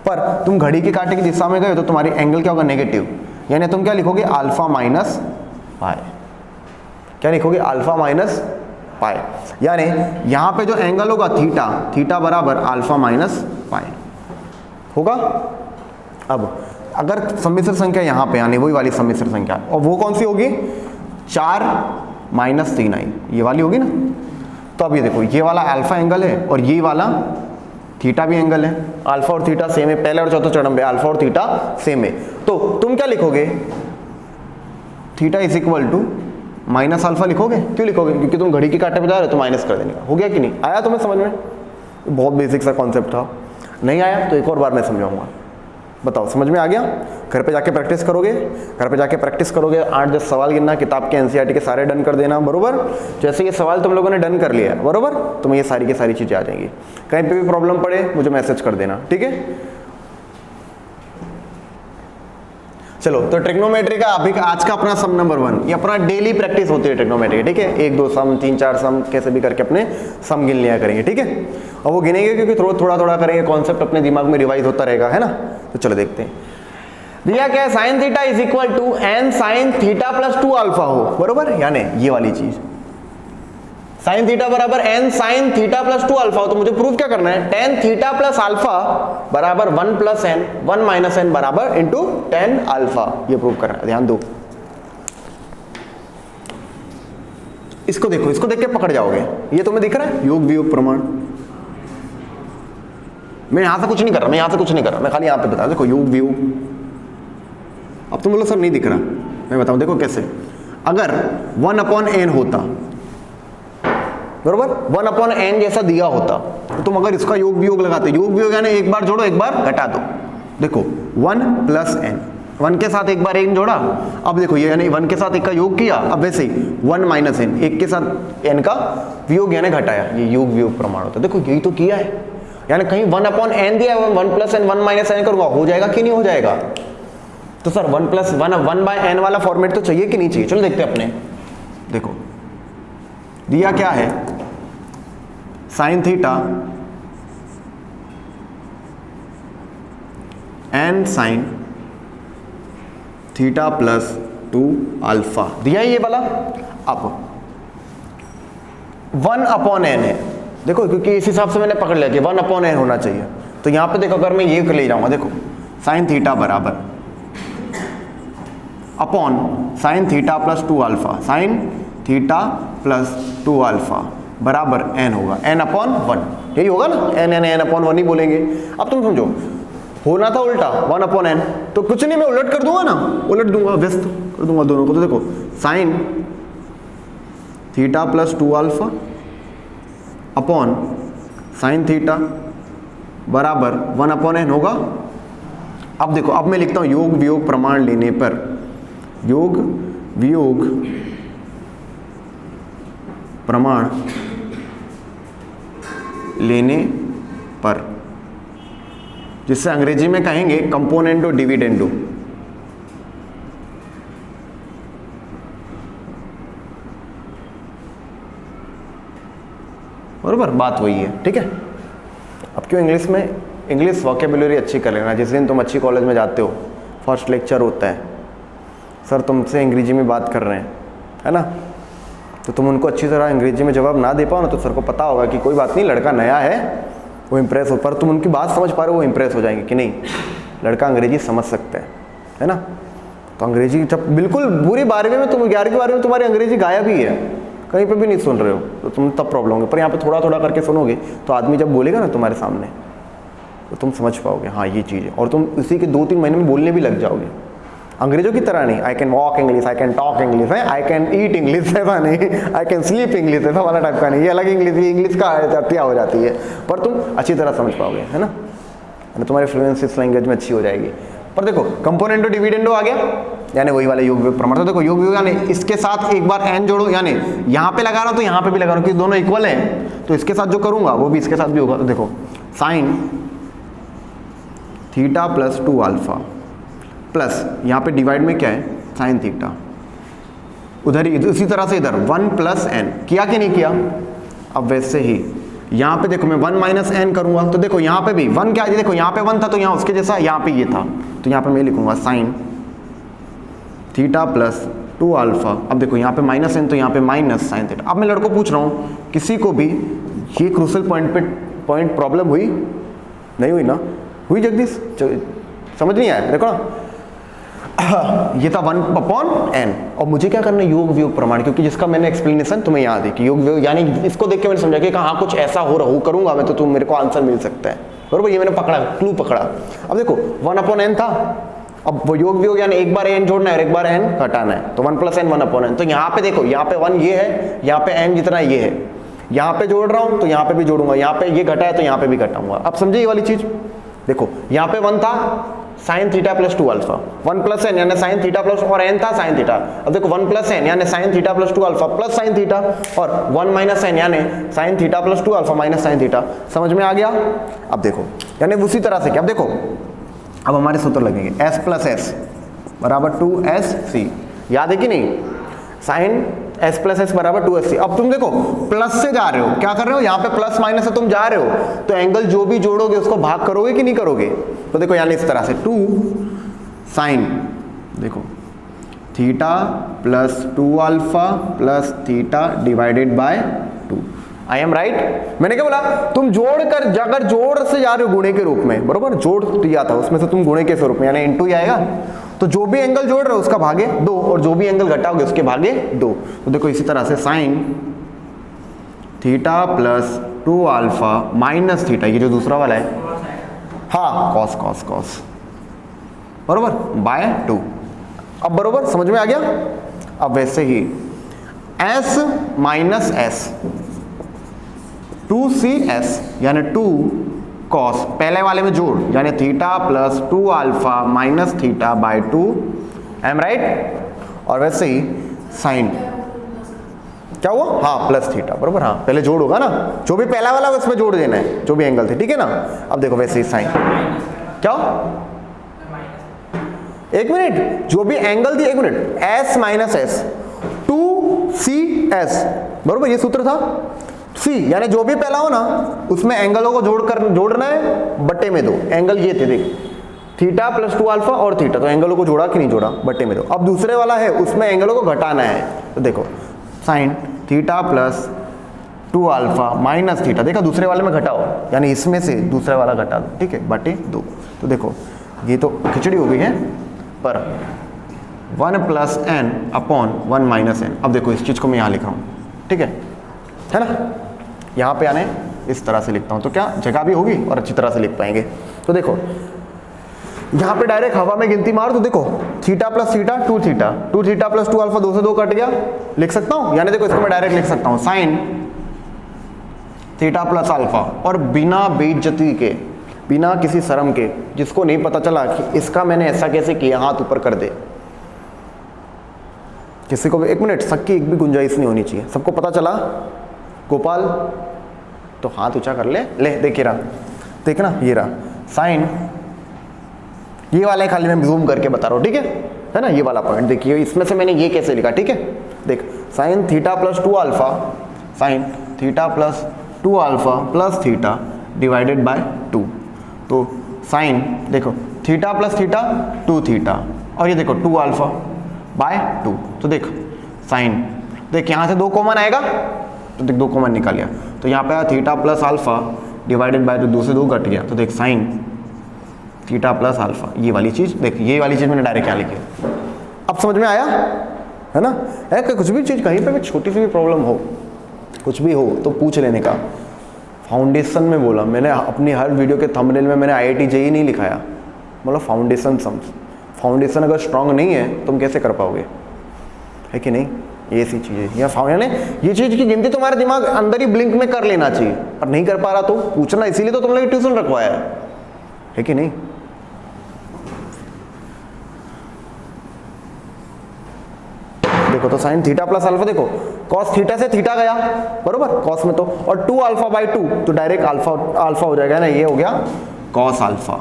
पर तुम घड़ी के कांटे की दिशा में गए तो तुम्हारी एंगल क्या होगा, नेगेटिव। यानी तुम क्या लिखोगे, अल्फा माइनस पाई। क्या लिखोगे, अल्फा माइनस पाई। यानी यहां पे जो एंगल होगा थीटा, थीटा बराबर अल्फा माइनस पाई होगा। अब अगर सम्मिश्र संख्या यहां पे यानी वही वाली सम्मिश्र संख्या, और वो कौन सी होगी, 4 माइनस 3 आई, ये वाली होगी ना। तो अब ये देखो ये वाला अल्फा एंगल है और ये वाला थीटा भी एंगल है। अल्फा और थीटा सेम है, पहले और चौथे चरण पे अल्फा और थीटा सेम है। तो तुम क्या लिखोगे, theta is equal to minus alpha लिखोगे। क्यों लिखोगे, क्योंकि तुम घड़ी के कांटे पे जा रहे हो तो माइनस कर देने का। हो गया कि नहीं, आया तुम्हें समझ में। बहुत बेसिक सा कॉन्सेप्ट था, नहीं आया तो एक और बार मैं समझाऊंगा। बताओ समझ में आ गया। घर पे जाके प्रैक्टिस करोगे, घर पे जाके प्रैक्टिस करोगे, 8-10 सवाल गिनना, किताब के एनसीईआरटी के सारे डन कर देना, बरोबर। जैसे ये सवाल तुम लोगों ने डन कर लिया, बरोबर, तुम्हें ये सारी की सारी चीजें आ जाएंगी। कहीं पे भी प्रॉब्लम पड़े मुझे मैसेज कर देना, ठीक है। चलो तो ट्रिग्नोमेट्री का अभी आज का अपना सम नंबर 1, ये अपना डेली प्रैक्टिस होती है ट्रिग्नोमेट्री, ठीक है। 1-2 सम, 3-4 सम कैसे भी करके अपने सम गिन लिया करेंगे, ठीक है। और वो गिनेंगे क्योंकि थोड़ा थोड़ा करेंगे, कॉन्सेप्ट अपने दिमाग में रिवाइज होता रहेगा, है ना। तो चलो देखते हैं। दिया क्या है, sine theta is equal to n sine theta plus 2 alpha हो, बरोबर। यानी ये वाली चीज साइन थीटा बराबर n sine theta plus 2 alpha हो। तो मुझे प्रूव क्या करना है, टेन थीटा प्लस अल्फा बराबर 1 प्लस एन, 1 माइनस एन बराबर इंटू टेन अल्फा, ये प्रूव करना है। ध्यान दो, इसको देखो, इसको देख के पकड़ जाओगे। ये तुम्हें दिख रहा है, योग वियोग प्रमाण। मैं यहां से कुछ नहीं कर रहा, मैं यहां से कुछ नहीं कर रहा, मैं खाली यहां पे बता, देखो योग वियोग। अब तुम बोलो सर नहीं दिख रहा, मैं बताऊं, देखो कैसे। अगर 1/n होता, बरोबर, 1/n जैसा दिया होता, तो तुम अगर इसका योग वियोग लगाते, योग वियोग यानी एक बार जोड़ो एक बार घटा दो। देखो 1 प्लस n, 1 के साथ एक बार n जोड़ा, अब देखो ये यानी 1 के साथ 1 का योग किया, अब वैसे ही 1 माइनस n, 1 के साथ n का वियोग यानी घटाया, ये योग वियोग प्रमाण होता है। देखो यही तो किया है, यानी कहीं 1/n दिया है, 1 प्लस n 1 माइनस n करूंगा, हो जाएगा कि नहीं हो जाएगा। तो सर 1 प्लस 1/n वाला फॉर्मेट तो चाहिए कि नहीं चाहिए, चलो देखते हैं अपने। देखो दिया क्या है, sine theta n sine theta plus 2 alpha दिया है ये वाला। अब 1/n है, देखो क्योंकि इस हिसाब से मैंने पकड़ लिया कि 1/n होना चाहिए। तो यहां पे देखो अगर मैं ये ले जाऊंगा, देखो साइन थीटा बराबर upon sine theta plus 2 alpha, sign theta plus 2 alpha बराबर n होगा, n/1, यही होगा ना, n/1 ही बोलेंगे। अब तुम समझो, होना था उल्टा 1/n, तो कुछ नहीं मैं उलट कर दूंगा ना, उलट दूंगा, व्यस्त कर दूंगा दोनों को। तो देखो sign theta plus 2 alpha upon sine theta बराबर 1/n होगा। अब देखो, अब मैं लिखता हूं योग वियोग प्रमाण लेने पर, योग वियोग प्रमाण लेने पर, जिससे अंग्रेजी में कहेंगे कंपोनेंडो डिविडेंडो। बरोबर, बात वही है, ठीक है। अब क्यों इंग्लिश में, इंग्लिश वोकेबुलरी अच्छी कर लेना। जिस दिन तुम अच्छी कॉलेज में जाते हो, फर्स्ट लेक्चर होता है, सर तुमसे अंग्रेजी में बात कर रहे हैं, है ना, तो तुम उनको अच्छी तरह अंग्रेजी में जवाब ना दे पाओ ना, तो सर को पता होगा कि कोई बात नहीं, लड़का नया है, वो इम्प्रेस हो, पर तुम उनकी बात समझ पा रहे हो, वो इम्प्रेस हो जाएंगे कि नहीं लड़का अंग्रेजी समझ सकता है ना। तो अंग्रेजी जब बिल्कुल पूरी 12वीं में, तुम 11वीं 12वीं में तुम्हारी अंग्रेजी गायब ही है, कहीं पे भी नहीं सुन रहे हो, तो तुम तब प्रॉब्लम होगी। पर यहाँ पे थोड़ा थोड़ा करके सुनोगे तो आदमी जब बोलेगा ना तुम्हारे सामने, तो तुम समझ पाओगे हाँ ये चीज़ है, और तुम इसी के 2-3 महीने में बोलने भी लग जाओगे। अंग्रेजों की तरह नहीं, I can walk English, I can talk English है, आई कैन ईट इंग्लिश ऐसा नहीं, आई कैन स्लीप इंग्लिश ऐसा वाला टाइप का नहीं, ये अलग इंग्लिश, ये इंग्लिश का हत्या हो जाती है, पर तुम अच्छी तरह समझ पाओगे, है ना, तुम्हारी फ्लुएंसी इस लैंग्वेज में अच्छी हो जाएगी। पर देखो कंपोनेंटो डिविडेंडो आ गया, यानी वही वाले योग वियोग प्रमाण। तो देखो योग वियोग यानी इसके साथ एक बार n जोड़ो, यानी यहाँ पे लगा रहा हूँ तो यहाँ पे भी लगा रहा हूँ, कि दोनों इक्वल हैं, तो इसके साथ जो करूंगा वो भी इसके साथ भी होगा। तो देखो sign theta plus 2 alpha plus यहाँ पे डिवाइड में क्या है साइन थीटा, उधर ही इसी तरह से इधर 1 प्लस n किया कि नहीं किया। अब वैसे ही यहाँ पे देखो मैं 1 माइनस n करूंगा, तो देखो यहाँ पे भी 1 क्या है, देखो यहाँ पे 1 था तो यहाँ उसके जैसा यहाँ पे ये था, तो यहाँ पे मैं लिखूंगा साइन थीटा प्लस 2 अल्फा। अब देखो यहाँ पे माइनस n तो यहाँ पे माइनस साइन थीटा। अब मैं लड़कों पूछ रहा हूँ, किसी को भी ये क्रूशियल पॉइंट प्रॉब्लम हुई नहीं हुई ना, हुई जगदीश, समझ नहीं आया, देखो ना ये था 1/n, और मुझे क्या करना है योग वियोग प्रमाण, क्योंकि जिसका मैंने एक्सप्लेनेशन तुम्हें याद है कि योग वियोग यानी इसको देख के मैंने समझा कि हाँ कुछ ऐसा हो रहा हो करूंगा मैं तो मेरे को आंसर मिल सकता है, बरोबर, ये मैंने पकड़ा, क्लू पकड़ा। अब देखो 1/n था, अब वो योग वियोग यानी एक बार n जोड़ना है और एक बार n घटाना है, तो 1 + n 1/n। तो यहाँ पे देखो यहाँ पे 1 ये है, यहाँ पे n जितना ये है, यहाँ पे जोड़ रहा हूँ तो यहाँ पे भी जोड़ूंगा, यहाँ पे ये घटा है तो यहाँ पे भी घटाऊंगा। अब समझे ये वाली चीज, देखो यहाँ पे 1 था sign theta plus 2 alpha, 1 + n यानी साइन थीटा प्लस, और n था साइन थीटा। अब देखो 1 + n यानी sign theta plus 2 alpha plus sine theta, और 1 - n यानी sign theta plus 2 alpha minus sine theta. समझ में आ गया। अब देखो यानी उसी तरह से क्या, अब देखो अब हमारे सूत्र लगेंगे s + s = 2sc, याद है कि नहीं, साइन s + s = 2sc। अब तुम देखो प्लस से जा रहे हो, क्या कर रहे हो, यहाँ पे प्लस माइनस से तुम जा रहे हो, तो एंगल जो भी जोड़ोगे उसको भाग करोगे कि नहीं करोगे। तो देखो यानी इस तरह से 2 साइन देखो theta plus 2 alpha plus theta divided by 2। I am right. मैंने क्या बोला, तुम जोड़ कर अगर जोड़ से जा रहे हो गुणे के रूप में, बरोबर, जोड़ दिया था उसमें से तुम गुणे के स्वरूप में यानी इनटू ही आएगा, तो जो भी एंगल जोड़ रहे हो उसका भागे 2 और जो भी एंगल घटाओगे उसके भागे 2। तो देखो इसी तरह से sign theta plus 2 alpha minus theta, ये जो दूसरा वाला है, हाँ कॉस कॉस कॉस, बरोबर, बाय 2। अब बरोबर समझ में आ गया। अब वैसे ही s माइनस s 2cs यानी 2 कॉस, पहले वाले में जोड़ यानी theta plus 2 alpha minus theta by 2, am right. और वैसे ही साइन क्या हुआ, हाँ प्लस थीटा, बरोबर, हाँ पहले जोड़ होगा ना, जो भी पहला वाला उसमें जोड़ देना है जो भी एंगल थे, ठीक है ना। अब देखो वैसे ही साइन क्या, एक मिनट, जो भी एंगल थी, एक minute, s minus s 2cs, बरोबर, ये सूत्र था c यानी जो भी पहला हो ना उसमें एंगलों को जोड़ना है बट्टे में 2। एंगल ये थे, देख थीटा प्लस 2 अल्फा और थीटा, तो एंगलों को जोड़ा कि नहीं जोड़ा, बट्टे में 2। अब दूसरे वाला है उसमें एंगलों को घटाना है, तो देखो sign theta plus 2 alpha minus theta, देखा दूसरे वाले में घटाओ यानी इसमें से दूसरा वाला घटा दो, ठीक है, बटे 2। तो देखो ये तो खिचड़ी हो गई है, पर 1 + n/1 - n। अब देखो इस चीज को मैं यहाँ लिख रहा हूँ, ठीक है ना, यहाँ पे आने इस तरह से लिखता हूँ तो क्या जगह भी होगी और अच्छी तरह से लिख पाएंगे। तो देखो यहाँ पे डायरेक्ट हवा में गिनती मार, तो देखो theta plus theta 2 theta, 2 theta plus 2 alpha, 2 से 2 कट गया, लिख सकता हूँ, यानी देखो इसको मैं डायरेक्ट लिख सकता हूँ साइन थीटा प्लस अल्फा, और बिना बेइज्जती के, बिना किसी शर्म के, जिसको नहीं पता चला कि इसका मैंने ऐसा कैसे किया, हाथ ऊपर कर दे, किसी को भी, एक मिनट, शक की एक भी गुंजाइश नहीं होनी चाहिए, सबको पता चला गोपाल, तो हाथ ऊंचा कर ले, देखिए रहा, देखना ये रहा साइन, ये वाला खाली मैं जूम करके बता रहा हूँ, ठीक है ना, ये वाला पॉइंट देखिए, इसमें से मैंने ये कैसे लिखा, ठीक है, देख sign theta plus 2 alpha, sign theta plus 2 alpha plus theta divided by 2। तो साइन देखो थीटा प्लस थीटा 2 थीटा, और ये देखो 2 अल्फा बाय 2। तो देख साइन, देख यहाँ से 2 कॉमन आएगा, तो देख 2 कॉमन निकाल लिया, तो यहाँ पे आया theta plus alpha divided by 2 से 2 घट गया, तो देख साइन थीटा प्लस अल्फा, ये वाली चीज देख, ये वाली चीज मैंने डायरेक्ट क्या लिखी। अब समझ में आया है ना, है कि कुछ भी चीज कहीं पे भी छोटी सी भी प्रॉब्लम हो, कुछ भी हो तो पूछ लेने का। फाउंडेशन में बोला मैंने अपनी हर वीडियो के थंबनेल में, मैंने IIT JEE नहीं लिखाया, मतलब फाउंडेशन सम्स, फाउंडेशन अगर स्ट्रांग नहीं है तुम कैसे कर पाओगे, है कि नहीं। ये ऐसी चीज़ है, या फाउंडेशन, ये चीज़ की गिनती तुम्हारे दिमाग अंदर ही ब्लिंक में कर लेना चाहिए, पर नहीं कर पा रहा तो पूछना, इसीलिए तो तुम लोग ट्यूशन रखवाया है कि नहीं। देखो तो साइन थीटा प्लस अल्फा, देखो कॉस थीटा से थीटा गया बरोबर कॉस में तो, और 2 अल्फा बाई 2 तो डायरेक्ट अल्फा हो जाएगा ना, ये हो गया कॉस अल्फा,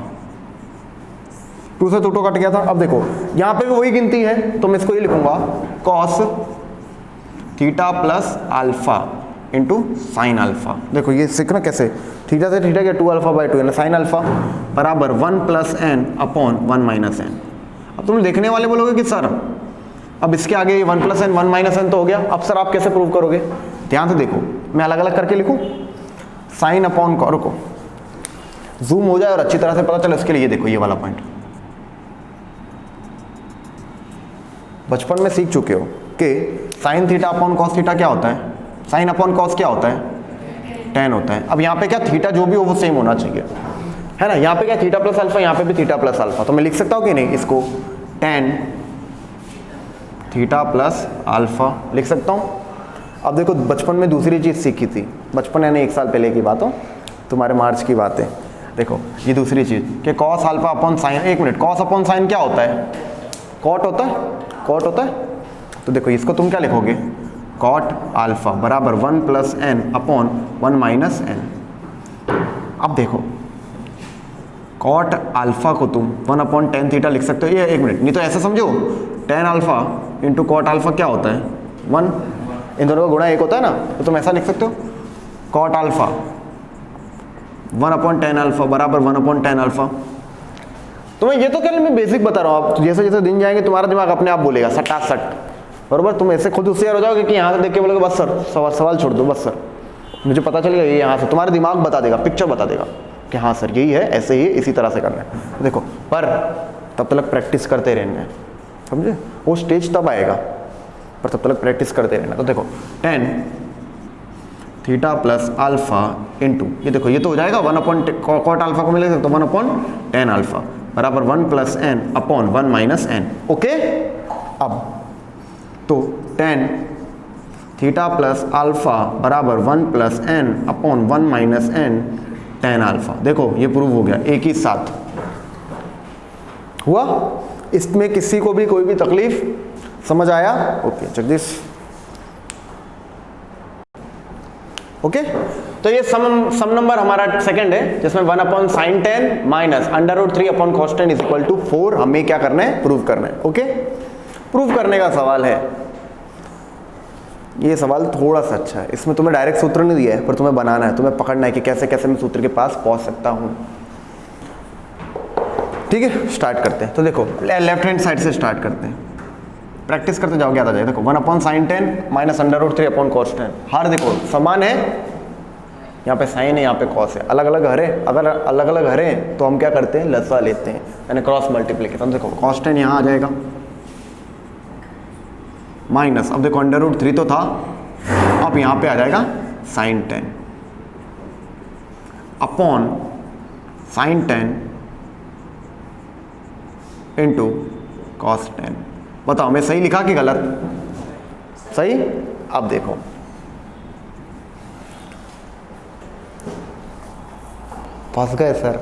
2 से 2 कट गया था। अब देखो यहाँ पे भी वही गिनती है तो मैं इसको ये लिखूंगा cos theta plus alpha into sine alpha. देखो ये सीखना कैसे, थीटा से थीटा गया 2 अल्फा बाई 2 यानी साइन अल्फा बराबर 1 plus n upon 1 minus n. अब तुम देखने वाले बोलोगे कि सर अब इसके आगे 1 प्लस एन 1 माइनस एन तो हो गया, अब सर आप कैसे प्रूव करोगे। ध्यान से देखो, मैं अलग अलग करके लिखूं, साइन अपॉन कॉस, रुको जूम हो जाए और अच्छी तरह से पता चले, इसके लिए देखो ये वाला पॉइंट बचपन में सीख चुके हो कि sine theta upon cos theta क्या होता है, साइन अपॉन कॉस क्या होता है, tan होता है। अब यहाँ पे क्या थीटा जो भी हो वो सेम होना चाहिए, है ना। यहाँ पे क्या थीटा प्लस अल्फा, यहाँ पे भी थीटा प्लस अल्फा, तो मैं लिख सकता हूँ कि नहीं इसको tan थीटा प्लस अल्फा लिख सकता हूँ। अब देखो बचपन में दूसरी चीज़ सीखी थी, बचपन यानी 1 साल पहले की बात हो, तुम्हारे मार्च की बात है। देखो ये दूसरी चीज़ कि cos alpha upon sine, 1 minute, cos upon sine क्या होता है, कॉट होता है, कॉट होता है। तो देखो इसको तुम क्या लिखोगे, कॉट अल्फा बराबर 1 plus n upon 1 minus n. अब देखो कॉट अल्फा को तुम 1 अपॉन टेन थीटा लिख सकते हो, ये 1 मिनट, नहीं तो ऐसे समझो tan alpha into cot alpha क्या होता है 1, इन दोनों का गुणा 1 होता है ना, तो तुम ऐसा लिख सकते हो cot alpha 1 upon tan alpha बराबर 1 अपॉन टेन अल्फा। तुम्हें ये तो क्या मैं बेसिक बता रहा हूँ, आप जैसे जैसे दिन जाएंगे तुम्हारा दिमाग अपने आप बोलेगा सटासट बरोबर, तुम ऐसे खुद होशियार हो जाओगे कि यहाँ से देख के बोलोगे बस सर सवाल छोड़ दो, बस सर मुझे पता चलेगा ये यहाँ से, तुम्हारा दिमाग बता देगा, पिक्चर बता देगा कि हाँ सर यही है, ऐसे ही इसी तरह से करना है। देखो पर तब तक प्रैक्टिस करते रहना है, समझे, वो स्टेज तब आएगा, पर तब तक प्रैक्टिस करते रहना। तो देखो tan theta plus alpha into, ये देखो ये तो हो जाएगा 1 अपॉन कॉट अल्फा को मिलेगा तो 1 अपॉन टेन अल्फा बराबर 1 plus n upon 1 minus n. Okay, अब तो tan थीटा प्लस अल्फा बराबर 1 plus n upon 1 minus n tan alpha. देखो ये प्रूव हो गया एक ही साथ हुआ, इसमें किसी को भी कोई भी तकलीफ समझ आया। ओके जगदीश, ओके तो ये सम नंबर हमारा सेकंड है जिसमें 1 upon sine ten minus under root 3 upon cos ten is equal to 4 हमें क्या करना है, प्रूव करना है। ओके, प्रूव करने का सवाल है, ये सवाल थोड़ा सा अच्छा है, इसमें तुम्हें डायरेक्ट सूत्र नहीं दिया है पर तुम्हें बनाना है, तुम्हें पकड़ना है कि कैसे कैसे मैं सूत्र के पास पहुंच सकता हूं। ठीक है स्टार्ट करते हैं। तो देखो लेफ्ट हैंड साइड से स्टार्ट करते हैं, प्रैक्टिस करते जाओगे आता जाए। देखो 1 upon sine ten minus under root 3 upon cos ten, हर देखो समान है, यहाँ पे साइन है यहाँ पे कॉस है, अलग अलग हरे, अगर अलग अलग हरे तो हम क्या करते हैं लसा लेते हैं यानी क्रॉस मल्टीप्लिकेशन। देखो कॉस टेन यहाँ आ जाएगा माइनस, अब देखो अंडर रूट 3 तो था, अब यहाँ पे आ जाएगा sine ten upon sine ten into cos ten. बताओ मैं सही लिखा कि गलत, सही। अब देखो फंस गए सर,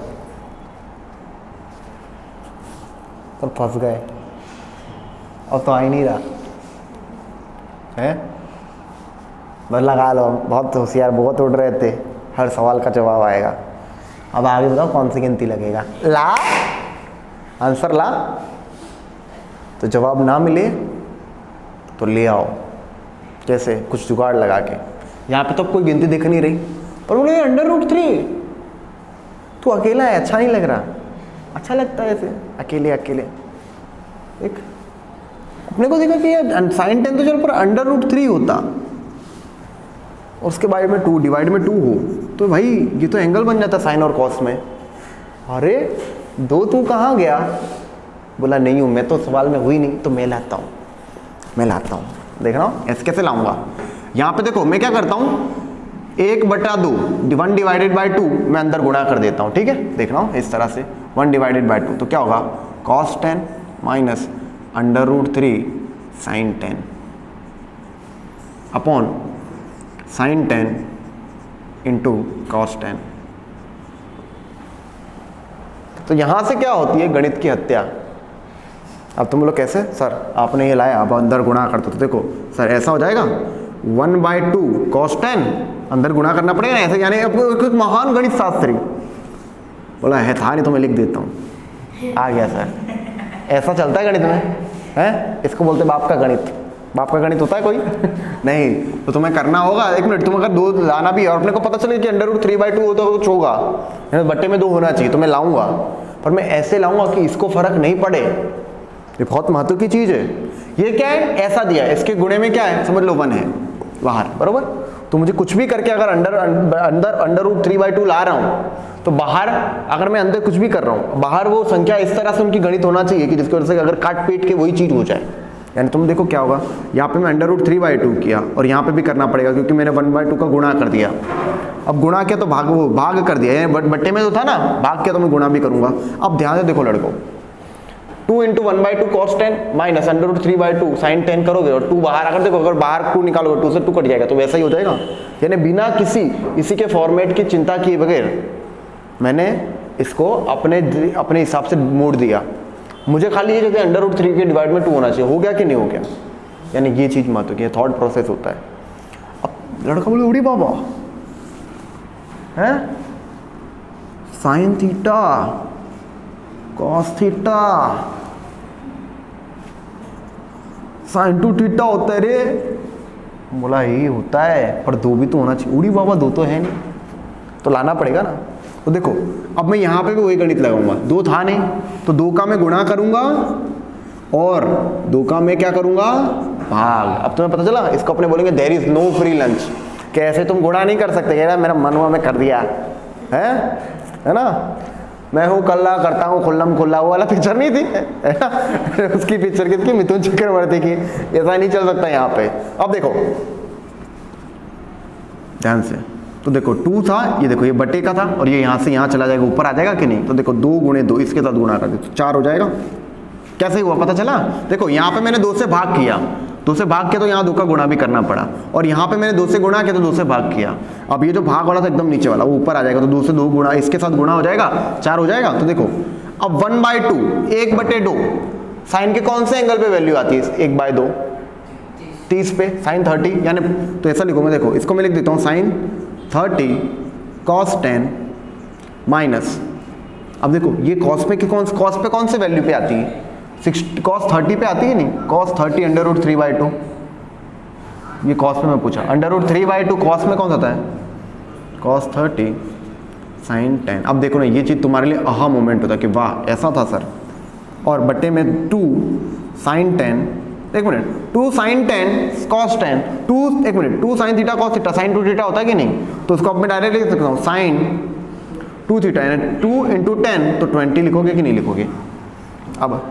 तो फंस गए, अब तो आ ही नहीं रहा है, बस लगा लो, बहुत होशियार बहुत उड़ रहे थे, हर सवाल का जवाब आएगा। अब आगे बताओ कौन सी गिनती लगेगा, ला आंसर ला, तो जवाब ना मिले तो ले आओ, जैसे कुछ जुगाड़ लगा के। यहाँ पे तो कोई गिनती दिख नहीं रही पर बोले अंडर रूट 3 तू अकेला है, अच्छा नहीं लग रहा, अच्छा लगता है ऐसे अकेले अकेले। एक अपने को देखा कि साइन टेन तो चलो पर अंडर रूट 3 होता और उसके बाद में 2 डिवाइड में 2 हो तो भाई ये तो एंगल बन जाता साइन और कॉस में। अरे दो तू कहाँ गया, बोला नहीं हूँ मैं तो सवाल में हुई नहीं, तो मैं लाता हूँ, मैं लाता हूँ। देख रहा हूँ ऐसे कैसे लाऊंगा, यहाँ पे देखो मैं क्या करता हूँ 1/2 1 डिवाइडेड बाई 2 मैं अंदर गुणा कर देता हूँ। ठीक है देख रहा हूँ इस तरह से 1 डिवाइडेड बाई 2 तो क्या होगा cos tan minus √3 sin 10 upon sin 10 into cos 10। तो यहां से क्या होती है गणित की हत्या। अब तुम लोग कैसे सर आपने ये लाया, अब अंदर गुणा करते तो देखो सर ऐसा हो जाएगा 1/2 cos 10 अंदर गुणा करना पड़ेगा ऐसे, यानी एक महान गणित शास्त्री बोला है था नहीं तो मैं लिख देता हूँ, आ गया सर। ऐसा चलता है गणित में, है इसको बोलते बाप का गणित। बाप का गणित होता है कोई नहीं, तो तुम्हें करना होगा। एक मिनट, तुम अगर 2 लाना भी और अपने को पता चले कि √3/2 होता तो कुछ होगा, बट्टे में 2 होना चाहिए तो मैं लाऊंगा, पर मैं ऐसे लाऊंगा कि इसको फर्क नहीं पड़े। ये बहुत महत्व की चीज है। ये क्या है, ऐसा दिया है, इसके गुणे में क्या है समझ लो 1 है बाहर, बरोबर। तो मुझे कुछ भी करके अगर अंडर √3/2 ला रहा हूँ तो बाहर अगर मैं अंदर कुछ भी कर रहा हूँ, बाहर वो संख्या इस तरह से उनकी गणित होना चाहिए कि जिसकी वजह से अगर काट पीट के वही चीज हो जाए। यानी तुम देखो क्या होगा, यहाँ पे मैं √3/2 किया और यहाँ पे भी करना पड़ेगा क्योंकि मैंने 1/2 का गुणा कर दिया। अब गुणा किया तो भाग कर दिया, बट्टे में तो था ना, भाग किया तो मैं गुणा भी करूंगा। अब ध्यान से देखो लड़कों, 2 × 1/2 cos 10 माइनस √3/2 sin 10 करोगे और 2 बाहर अगर देखो, अगर बाहर 2 निकालोगे 2 से 2 कट जाएगा तो वैसा ही हो जाएगा। यानी बिना इसी के फॉर्मेट की चिंता किए बगैर मैंने इसको अपने हिसाब से मोड़ दिया। मुझे खाली ये जगह √3 के डिवाइड में 2 होना चाहिए, हो गया कि नहीं हो गया। यानी ये चीज महत्व की थॉट प्रोसेस होता है। अब लड़का बोले उड़ी बाबा है sin theta cos theta sin 2 theta होता है रे। बोला ये होता है पर 2 भी तो होना चाहिए। उड़ी बाबा 2 तो है नहीं, तो लाना पड़ेगा ना। तो देखो अब मैं यहाँ पे भी वही गणित लगाऊंगा, 2 था नहीं तो 2 का मैं गुणा करूंगा और 2 का मैं क्या करूंगा भाग। अब तुम्हें पता चला, इसको अपने बोलेंगे there is no free lunch. कैसे तुम गुणा नहीं कर सकते, कह रहा मेरा मन हुआ मैं कर दिया है ना। मैं हूँ कल्ला करता हूँ खुल्लम खुल्ला, वो वाला पिक्चर नहीं थी है ना उसकी पिक्चर किसकी, मिथुन चक्रवर्ती की। ऐसा नहीं चल सकता यहाँ पे। अब देखो ध्यान से, तो देखो 2 था, ये देखो ये बटे का था और ये यहाँ से यहाँ चला जाएगा, ऊपर आ जाएगा कि नहीं। तो देखो 2 × 2 इसके साथ गुणा कर दे तो 4 हो जाएगा। कैसे हुआ पता चला, देखो यहाँ पे मैंने 2 से भाग किया, 2 से भाग किया तो यहाँ 2 का गुणा भी करना पड़ा, और यहाँ पे मैंने 2 से गुणा किया तो 2 से भाग किया। अब ये जो भाग वाला था एकदम नीचे वाला वो ऊपर आ जाएगा, तो 2 से 2 गुणा इसके साथ गुणा हो जाएगा, 4 हो जाएगा। तो देखो अब 1/2 1/2 साइन के कौन से एंगल पे वैल्यू आती है 1/2 30 पे sin 30, यानी तो ऐसा लिखूंगा, देखो इसको मैं लिख देता हूँ sin 30 cos 10 माइनस, अब देखो ये cos पे कौन से वैल्यू पे आती है, cos 30 पे आती है नहीं, cos 30 √3/2, ये cos पे मैं पूछा, √3/2 cos में कौन सा आता है cos 30 sin 10। अब देखो ना ये चीज़ तुम्हारे लिए आहा मोमेंट होता है कि वाह ऐसा था सर, और बट्टे में 2 sin 10, एक मिनट 2 sin 10 cos 10, 2 एक minute 2 sin theta cos theta sin 2 theta होता है कि नहीं, तो उसको अब मैं डायरेक्ट लिख सकता हूँ sin 2 थीटा, यानी 2 × 10 तो 20 लिखोगे कि नहीं लिखोगे। अब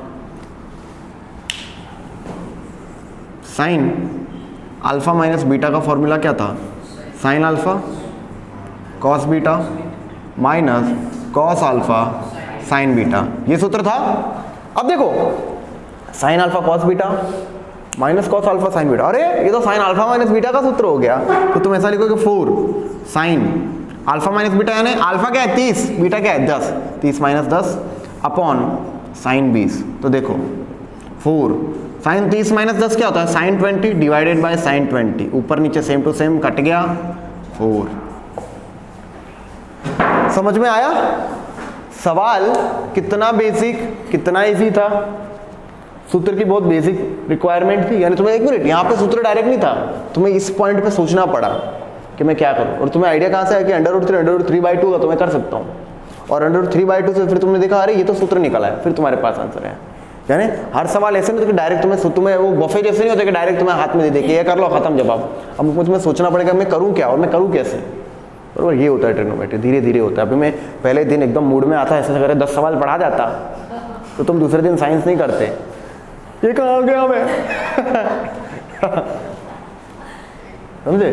साइन अल्फा माइनस बीटा का फॉर्मूला क्या था, sine alpha cos beta minus cos alpha sign beta, ये सूत्र था। अब देखो sine alpha cos beta minus cos alpha sign beta, अरे ये तो साइन अल्फा माइनस बीटा का सूत्र हो गया। तो तुम ऐसा लिखोगे 4 साइन अल्फा माइनस बीटा, यानी अल्फा क्या है 30, बीटा क्या है 10, 30 - 10 अपॉन साइन 20। तो देखो 4 साइन 30 - 10 क्या होता है साइन 20 डिवाइडेड बाय साइन 20, ऊपर नीचे सेम टू सेम कट गया 4। समझ में आया सवाल कितना बेसिक कितना इजी था, सूत्र की बहुत बेसिक रिक्वायरमेंट थी। यानी तुम्हें एक मिनट यहाँ पे सूत्र डायरेक्ट नहीं था, तुम्हें इस पॉइंट पे सोचना पड़ा कि मैं क्या करूं, और तुम्हें आइडिया कहाँ से आया कि √3/2 का तो मैं कर सकता हूँ, और √3/2 से फिर तुमने देखा अरे ये तो सूत्र निकला है, फिर तुम्हारे पास आंसर है। यानी हर सवाल ऐसे नहीं होता कि डायरेक्ट तुम्हें वो बफे जैसे नहीं होते कि डायरेक्ट तुम्हें हाथ में दे दे कि ये कर लो खत्म जवाब। अब मुझे सोचना पड़ेगा मैं करूँ क्या और मैं करूँ कैसे, बराबर। ये होता है ट्रिग्नोमेट्री, धीरे धीरे होता है। अभी मैं पहले दिन एकदम मूड में आता है, ऐसे करे 10 सवाल पढ़ा जाता तो तुम दूसरे दिन साइंस नहीं करते, ये कहाँ गया मैं समझे।